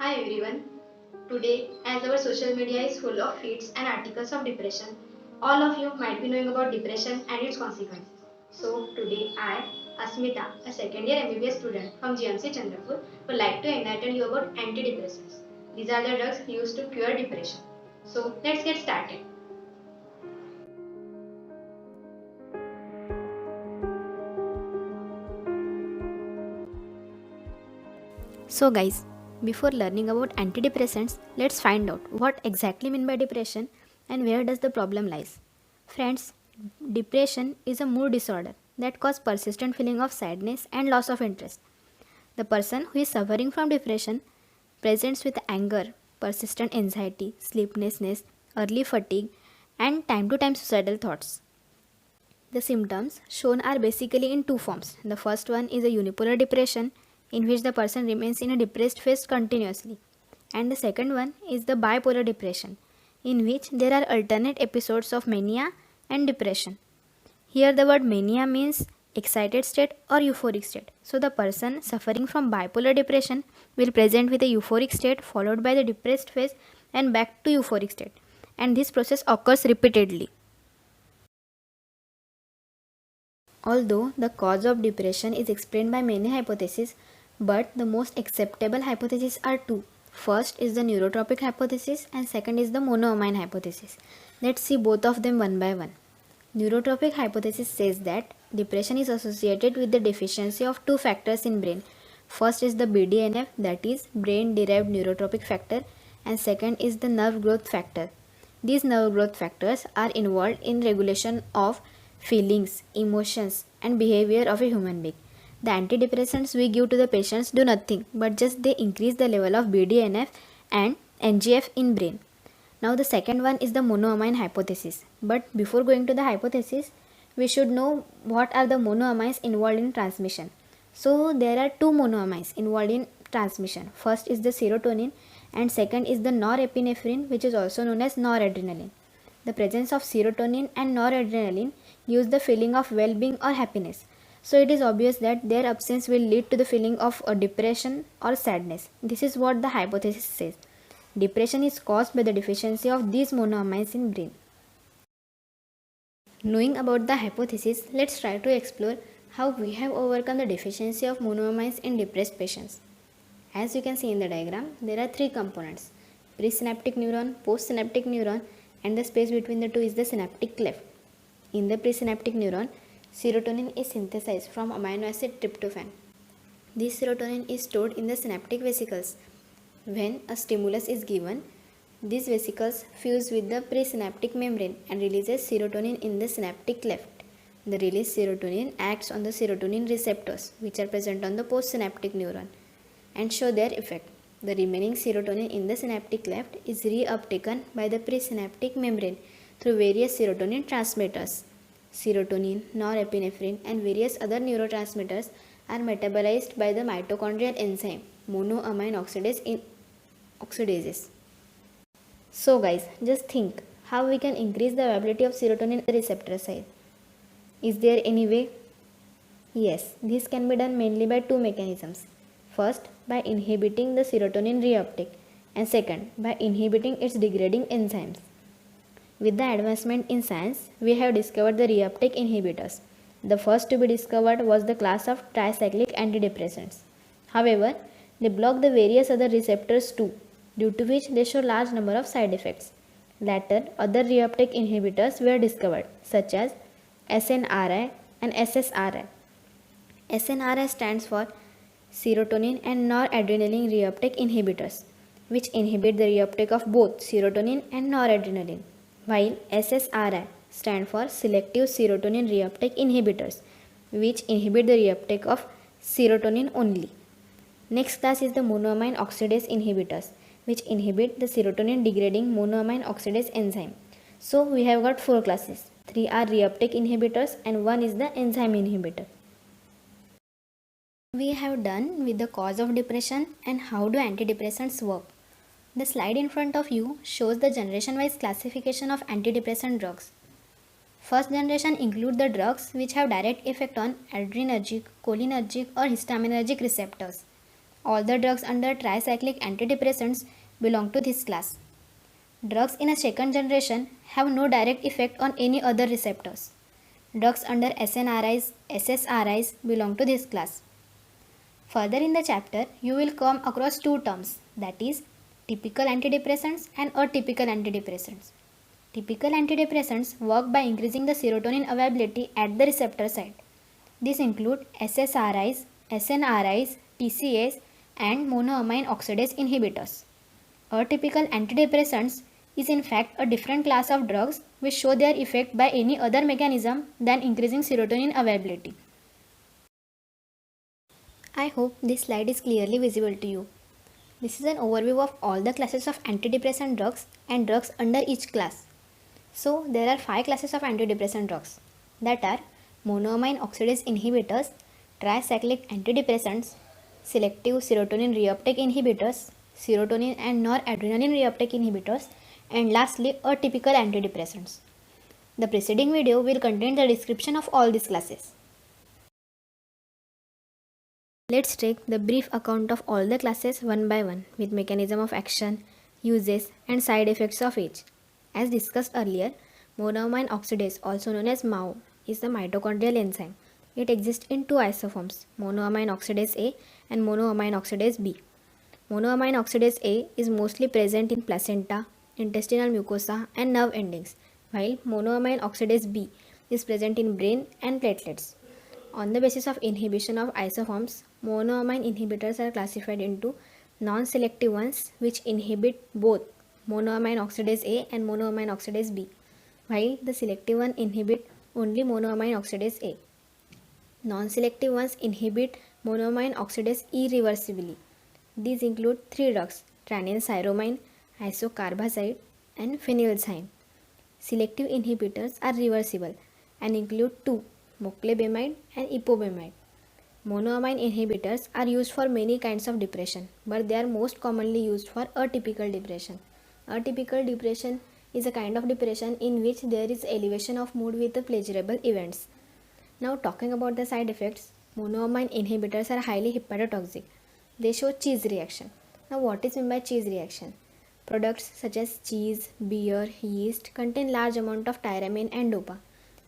Hi everyone. Today, as our social media is full of feeds and articles of depression, all of you might be knowing about depression and its consequences. So, today I, Asmita, a second year MBBS student from GMC Chandrapur, would like to enlighten you about antidepressants. These are the drugs used to cure depression. So, let's get started. So guys, before learning about antidepressants, let's find out what exactly mean by depression and where does the problem lies. Friends, depression is a mood disorder that causes persistent feeling of sadness and loss of interest. The person who is suffering from depression presents with anger, persistent anxiety, sleeplessness, early fatigue, and time to time suicidal thoughts. The symptoms shown are basically in two forms. The first one is a unipolar depression, in which the person remains in a depressed phase continuously. And the second one is the bipolar depression, in which there are alternate episodes of mania and depression. Here, the word mania means excited state or euphoric state. So, the person suffering from bipolar depression will present with a euphoric state followed by the depressed phase and back to euphoric state. And this process occurs repeatedly. Although the cause of depression is explained by many hypotheses, but the most acceptable hypotheses are two. First is the neurotropic hypothesis and second is the monoamine hypothesis. Let's see both of them one by one. Neurotropic hypothesis says that depression is associated with the deficiency of two factors in brain. First is the BDNF, that is brain derived neurotropic factor, and second is the nerve growth factor. These nerve growth factors are involved in regulation of feelings, emotions, and behavior of a human being. The antidepressants we give to the patients do nothing but just they increase the level of BDNF and NGF in brain. Now the second one is the monoamine hypothesis. But before going to the hypothesis, we should know what are the monoamines involved in transmission. So there are two monoamines involved in transmission. First is the serotonin and second is the norepinephrine, which is also known as noradrenaline. The presence of serotonin and noradrenaline gives the feeling of well-being or happiness. So it is obvious that their absence will lead to the feeling of depression or sadness. This is what the hypothesis says. Depression is caused by the deficiency of these monoamines in brain. Knowing about the hypothesis, let's try to explore how we have overcome the deficiency of monoamines in depressed patients. As you can see in the diagram, there are three components: presynaptic neuron, postsynaptic neuron, and the space between the two is the synaptic cleft. In the presynaptic neuron, serotonin is synthesized from amino acid tryptophan. This serotonin is stored in the synaptic vesicles. When a stimulus is given, these vesicles fuse with the presynaptic membrane and releases serotonin in the synaptic cleft. The released serotonin acts on the serotonin receptors, which are present on the postsynaptic neuron, and show their effect. The remaining serotonin in the synaptic cleft is reuptaken by the presynaptic membrane through various serotonin transmitters. Serotonin, norepinephrine, and various other neurotransmitters are metabolized by the mitochondrial enzyme monoamine oxidases. So guys, just think how we can increase the availability of serotonin at the receptor side. Is there any way? Yes, this can be done mainly by two mechanisms. First, by inhibiting the serotonin reuptake, and second, by inhibiting its degrading enzymes. With the advancement in science, we have discovered the reuptake inhibitors. The first to be discovered was the class of tricyclic antidepressants. However, they block the various other receptors too, due to which they show large number of side effects. Later, other reuptake inhibitors were discovered, such as SNRI and SSRI. SNRI stands for serotonin and noradrenaline reuptake inhibitors, which inhibit the reuptake of both serotonin and noradrenaline, while SSRI stand for selective serotonin reuptake inhibitors, which inhibit the reuptake of serotonin only. Next class is the monoamine oxidase inhibitors, which inhibit the serotonin degrading monoamine oxidase enzyme. So we have got four classes. Three are reuptake inhibitors and one is the enzyme inhibitor. We have done with the cause of depression and how do antidepressants work. The slide in front of you shows the generation-wise classification of antidepressant drugs. First generation include the drugs which have direct effect on adrenergic, cholinergic or histaminergic receptors. All the drugs under tricyclic antidepressants belong to this class. Drugs in a second generation have no direct effect on any other receptors. Drugs under SNRIs, SSRIs belong to this class. Further in the chapter, you will come across two terms, that is, typical antidepressants and atypical antidepressants. Typical antidepressants work by increasing the serotonin availability at the receptor site. These include SSRIs, SNRIs, TCAs, and monoamine oxidase inhibitors. Atypical antidepressants is in fact a different class of drugs which show their effect by any other mechanism than increasing serotonin availability. I hope this slide is clearly visible to you. This is an overview of all the classes of antidepressant drugs and drugs under each class. So there are 5 classes of antidepressant drugs, that are monoamine oxidase inhibitors, tricyclic antidepressants, selective serotonin reuptake inhibitors, serotonin and noradrenaline reuptake inhibitors, and lastly atypical antidepressants. The preceding video will contain the description of all these classes. Let's take the brief account of all the classes one by one with mechanism of action, uses, and side effects of each. As discussed earlier, monoamine oxidase, also known as MAO, is the mitochondrial enzyme. It exists in two isoforms, monoamine oxidase A and monoamine oxidase B. Monoamine oxidase A is mostly present in placenta, intestinal mucosa, and nerve endings, while monoamine oxidase B is present in brain and platelets. On the basis of inhibition of isoforms, monoamine inhibitors are classified into non-selective ones which inhibit both monoamine oxidase A and monoamine oxidase B, while the selective one inhibit only monoamine oxidase A. Non-selective ones inhibit monoamine oxidase irreversibly. These include 3 drugs, tranylcyramine, isocarbazide, and phenylzyme. Selective inhibitors are reversible and include 2, moclobemide and ipobemide. Monoamine inhibitors are used for many kinds of depression, but they are most commonly used for atypical depression. Atypical depression is a kind of depression in which there is elevation of mood with the pleasurable events. Now talking about the side effects, monoamine inhibitors are highly hepatotoxic. They show cheese reaction. Now what is meant by cheese reaction? Products such as cheese, beer, yeast contain large amount of tyramine and dopa.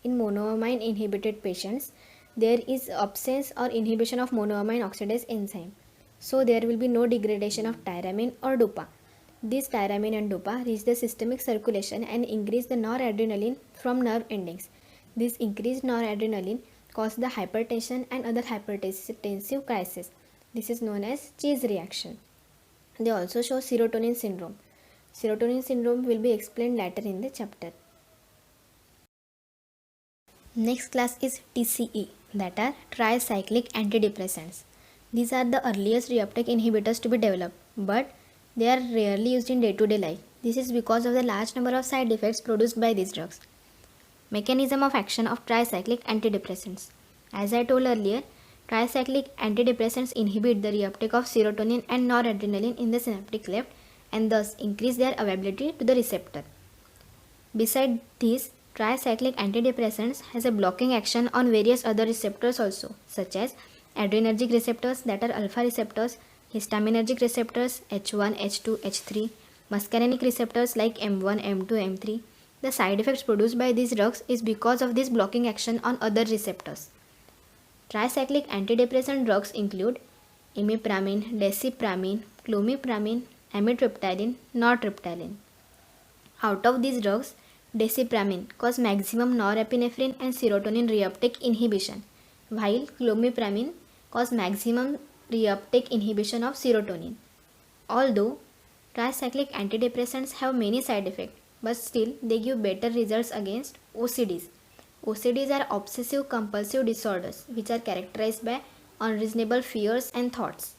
In monoamine inhibited patients, there is absence or inhibition of monoamine oxidase enzyme. So there will be no degradation of tyramine or dopa. These tyramine and dopa reach the systemic circulation and increase the noradrenaline from nerve endings. This increased noradrenaline causes the hypertension and other hypertensive crises. This is known as cheese reaction. They also show serotonin syndrome. Serotonin syndrome will be explained later in the chapter. Next class is TCE, that are tricyclic antidepressants. These are the earliest reuptake inhibitors to be developed, but they are rarely used in day-to-day life. This is because of the large number of side effects produced by these drugs. Mechanism of action of tricyclic antidepressants. As I told earlier, tricyclic antidepressants inhibit the reuptake of serotonin and noradrenaline in the synaptic cleft and thus increase their availability to the receptor. Besides these, tricyclic antidepressants has a blocking action on various other receptors also, such as adrenergic receptors, that are alpha receptors, histaminergic receptors H1, H2, H3, muscarinic receptors like M1, M2, M3. The side effects produced by these drugs is because of this blocking action on other receptors. Tricyclic antidepressant drugs include imipramine, desipramine, clomipramine, amitriptyline, nortriptyline. Out of these drugs, desipramine cause maximum norepinephrine and serotonin reuptake inhibition, while clomipramine cause maximum reuptake inhibition of serotonin. Although tricyclic antidepressants have many side effects, but still they give better results against OCDs. OCDs are obsessive compulsive disorders which are characterized by unreasonable fears and thoughts.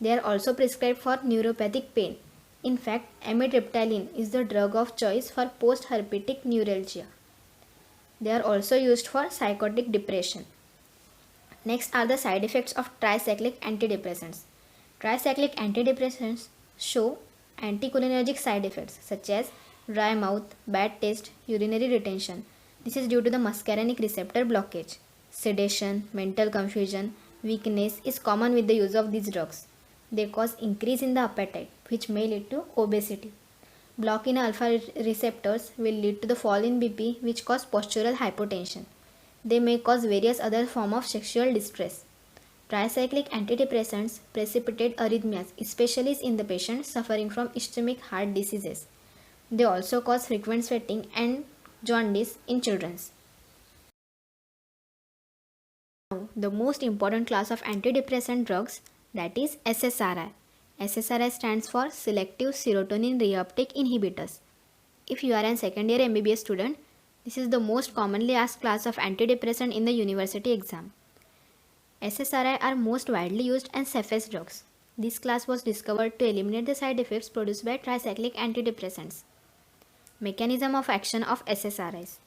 They are also prescribed for neuropathic pain. In fact, amitriptyline is the drug of choice for post-herpetic neuralgia. They are also used for psychotic depression. Next are the side effects of tricyclic antidepressants. Tricyclic antidepressants show anticholinergic side effects such as dry mouth, bad taste, urinary retention. This is due to the muscarinic receptor blockage. Sedation, mental confusion, weakness is common with the use of these drugs. They cause increase in the appetite, which may lead to obesity. Block in alpha receptors will lead to the fall in BP, which cause postural hypotension. They may cause various other forms of sexual distress. Tricyclic antidepressants precipitate arrhythmias, especially in the patients suffering from ischemic heart diseases. They also cause frequent sweating and jaundice in children. Now, the most important class of antidepressant drugs, that is SSRI. SSRI stands for Selective Serotonin Reuptake Inhibitors. If you are a second year MBBS student, this is the most commonly asked class of antidepressant in the university exam. SSRI are most widely used and safest drugs. This class was discovered to eliminate the side effects produced by tricyclic antidepressants. Mechanism of action of SSRIs.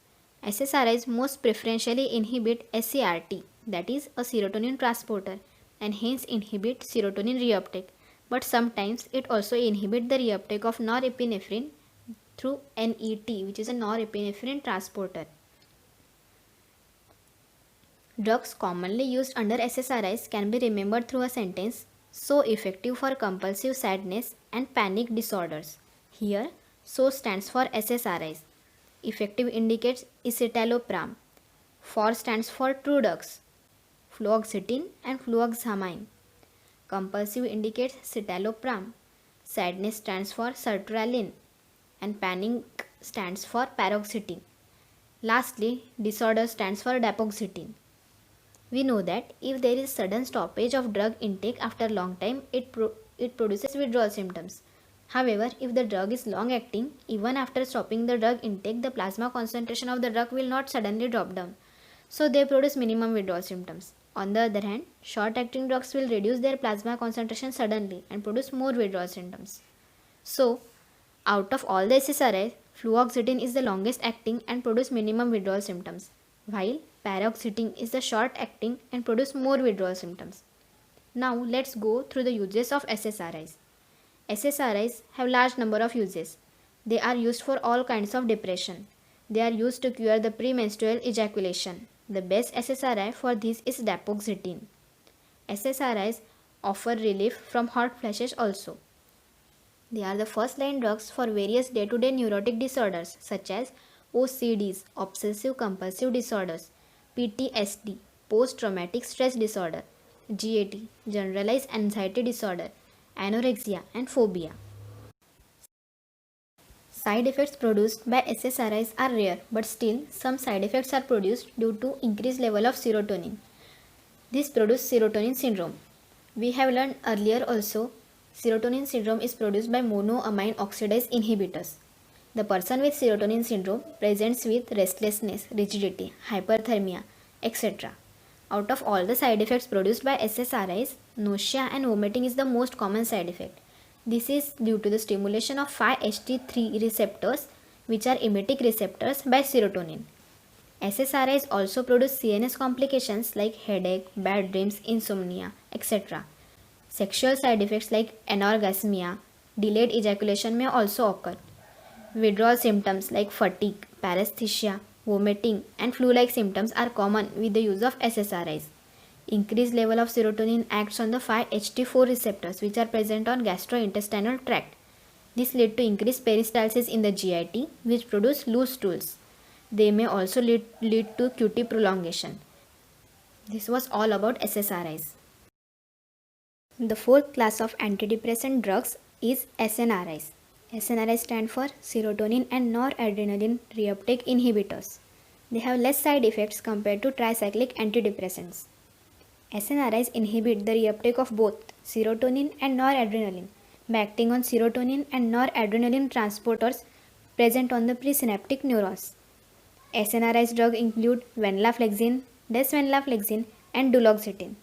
SSRIs most preferentially inhibit SCRT, that is a serotonin transporter, and hence inhibit serotonin reuptake, but sometimes it also inhibits the reuptake of norepinephrine through NET, which is a norepinephrine transporter. Drugs commonly used under SSRIs can be remembered through a sentence: so effective for compulsive sadness and panic disorders. Here, so stands for SSRIs. Effective indicates escitalopram. For stands for true drugs, fluoxetine and fluoxamine. Compulsive indicates citalopram. Sadness stands for sertraline and panic stands for paroxetine. Lastly, disorder stands for dapagliflozin. We know that if there is sudden stoppage of drug intake after long time, it produces withdrawal symptoms. However, if the drug is long acting, even after stopping the drug intake, the plasma concentration of the drug will not suddenly drop down. So they produce minimum withdrawal symptoms. On the other hand, short acting drugs will reduce their plasma concentration suddenly and produce more withdrawal symptoms. So, out of all the SSRIs, fluoxetine is the longest acting and produce minimum withdrawal symptoms, while paroxetine is the short acting and produce more withdrawal symptoms. Now let's go through the uses of SSRIs. SSRIs have large number of uses. They are used for all kinds of depression. They are used to cure the premenstrual ejaculation. The best SSRI for this is dapagliflozin. SSRIs offer relief from hot flashes also. They are the first line drugs for various day-to-day neurotic disorders such as OCDs, obsessive compulsive disorders, PTSD, post-traumatic stress disorder, GAD, generalized anxiety disorder, anorexia and phobia. Side effects produced by SSRIs are rare, but still some side effects are produced due to increased level of serotonin. This produces serotonin syndrome. We have learned earlier also, serotonin syndrome is produced by monoamine oxidase inhibitors. The person with serotonin syndrome presents with restlessness, rigidity, hyperthermia, etc. Out of all the side effects produced by SSRIs, nausea and vomiting is the most common side effect. This is due to the stimulation of 5-HT3 receptors, which are emetic receptors, by serotonin. SSRIs also produce CNS complications like headache, bad dreams, insomnia, etc. Sexual side effects like anorgasmia, delayed ejaculation may also occur. Withdrawal symptoms like fatigue, paresthesia, vomiting, and flu-like symptoms are common with the use of SSRIs. Increased level of serotonin acts on the 5-HT4 receptors which are present on gastrointestinal tract. This leads to increased peristalsis in the GIT, which produce loose stools. They may also lead to QT prolongation. This was all about SSRIs. The fourth class of antidepressant drugs is SNRIs. SNRIs stand for serotonin and noradrenaline reuptake inhibitors. They have less side effects compared to tricyclic antidepressants. SNRIs inhibit the reuptake of both serotonin and noradrenaline by acting on serotonin and noradrenaline transporters present on the presynaptic neurons. SNRIs drugs include venlafaxine, desvenlafaxine, and duloxetine.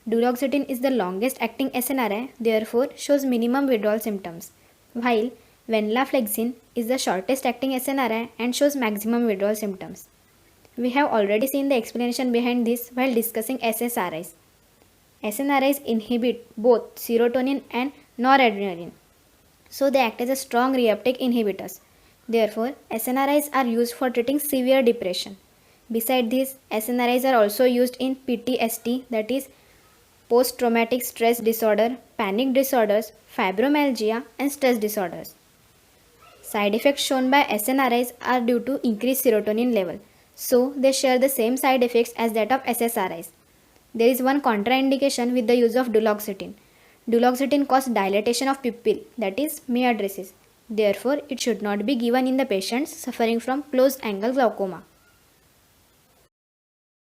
Duloxetine is the longest acting SNRI, therefore shows minimum withdrawal symptoms, while venlafaxine is the shortest acting SNRI and shows maximum withdrawal symptoms. We have already seen the explanation behind this while discussing SSRIs. SNRIs inhibit both serotonin and noradrenaline, so they act as a strong reuptake inhibitors. Therefore, SNRIs are used for treating severe depression. Besides this, SNRIs are also used in PTSD, that is post-traumatic stress disorder, panic disorders, fibromyalgia, and stress disorders. Side effects shown by SNRIs are due to increased serotonin level, so they share the same side effects as that of SSRIs. There is one contraindication with the use of duloxetine. Duloxetine causes dilatation of pupil, that is myidrasis. Therefore, it should not be given in the patients suffering from closed-angle glaucoma.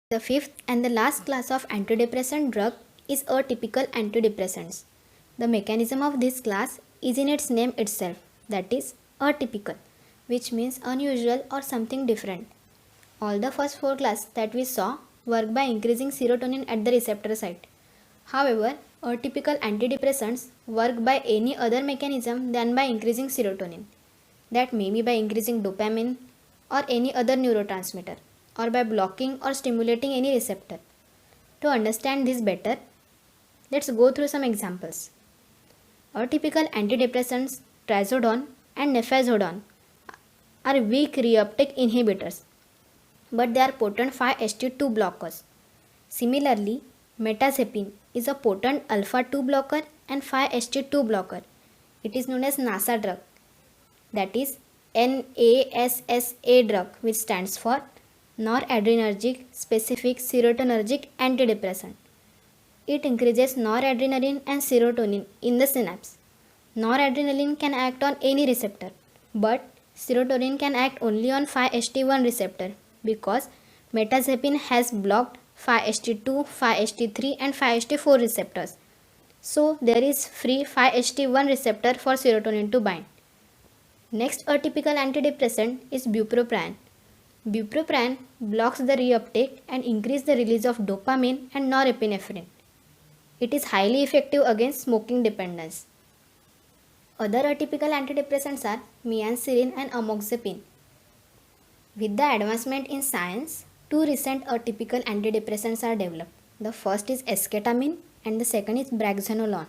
The fifth and the last class of antidepressant drug is atypical antidepressants. The mechanism of this class is in its name itself, that is atypical, which means unusual or something different. All the first four classes that we saw work by increasing serotonin at the receptor site. However, atypical antidepressants work by any other mechanism than by increasing serotonin. That may be by increasing dopamine or any other neurotransmitter, or by blocking or stimulating any receptor. To understand this better, let's go through some examples. Atypical antidepressants trazodone and nefazodone are weak reuptake inhibitors, but they are potent 5-HT2 blockers. Similarly, metazapine is a potent alpha-2 blocker and 5-HT2 blocker. It is known as NASA drug, that is NASA drug, which stands for noradrenergic specific serotonergic antidepressant. It increases noradrenaline and serotonin in the synapse. Noradrenaline can act on any receptor, but serotonin can act only on 5-HT1 receptor because metazapine has blocked 5-HT2, 5-HT3 and 5-HT4 receptors. So there is free 5-HT1 receptor for serotonin to bind. Next atypical antidepressant is bupropion. Bupropion blocks the reuptake and increases the release of dopamine and norepinephrine. It is highly effective against smoking dependence. Other atypical antidepressants are miancyrine and amoxapine. With the advancement in science, two recent atypical antidepressants are developed. The first is esketamine and the second is brexanolone.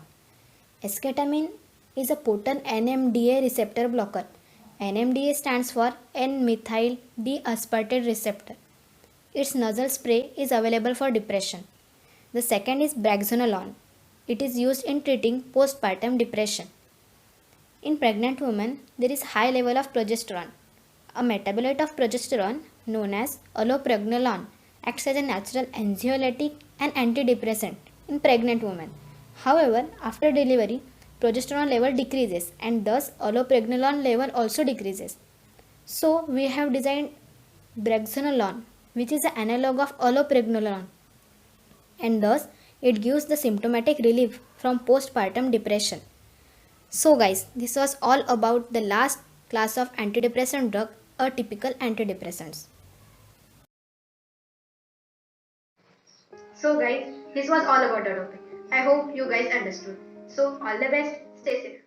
Esketamine is a potent NMDA receptor blocker. NMDA stands for N-methyl D-aspartate receptor. Its nasal spray is available for depression. The second is brexanolone. It is used in treating postpartum depression. In pregnant women, there is high level of progesterone. A metabolite of progesterone known as allopregnanolone acts as a natural anxiolytic and antidepressant in pregnant women. However, after delivery, progesterone level decreases and thus allopregnanolone level also decreases. So, we have designed brexanolone, which is the analog of allopregnanolone, and thus it gives the symptomatic relief from postpartum depression. So guys, this was all about the last class of antidepressant drug, atypical antidepressants. So guys, this was all about the topic. I hope you guys understood. So all the best. Stay safe.